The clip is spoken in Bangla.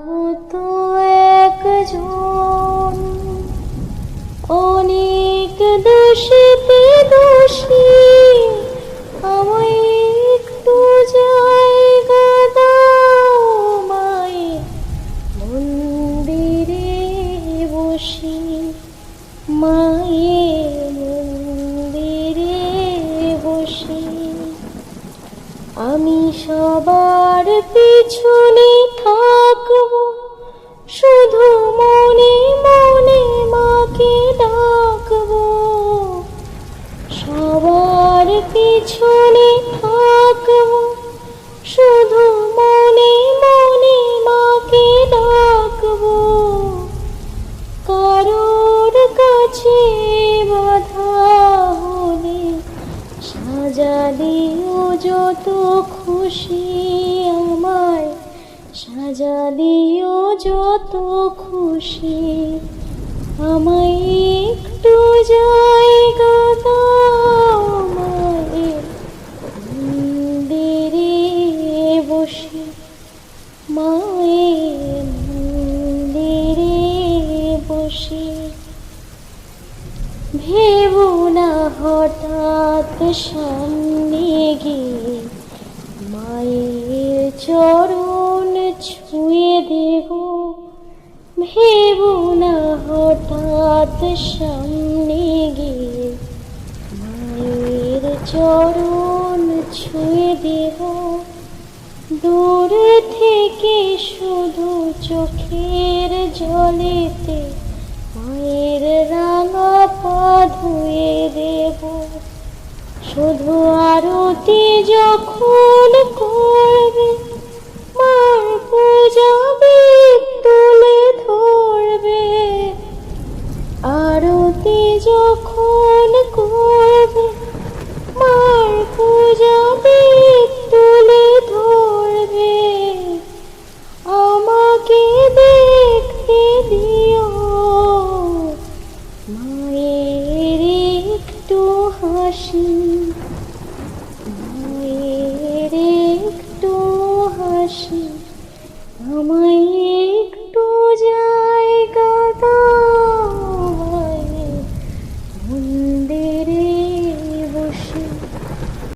হতো একজন, অনেক দোষীতে দোষী, আমায় একটু জায়গা দাও মায়ের মন্দিরে বসি, মায়ের মন্দিরে বসি। আমি সবার পিছনে থাকবো, শুধু মনে মনে মাকে ডাকবো। সবার পিছনে থাকবো, শুধু মনে মনে মাকে ডাকবো। কারোর কাছে বাধা হলে সাজা দিও যত খুশি আমায়, সাজা দিও যত খুশি। আমায় একটু জায়গা দাও মায়ের মন্দিরে বসি, মায়ের মন্দিরে বসি। ভেবো না হঠাৎ সামনে গিয়ে মায়ের চরণ ছুঁয়ে দেব। ভেবো না হঠাৎ সামনে গিয়ে মায়ের চরণ ছুঁয়ে দেব। দূর থেকে শুধু চোখের জলেতে মায়ের রাঙা পা ধুয়ে দেব। শুধু আরতি যখন করবে মার পূজা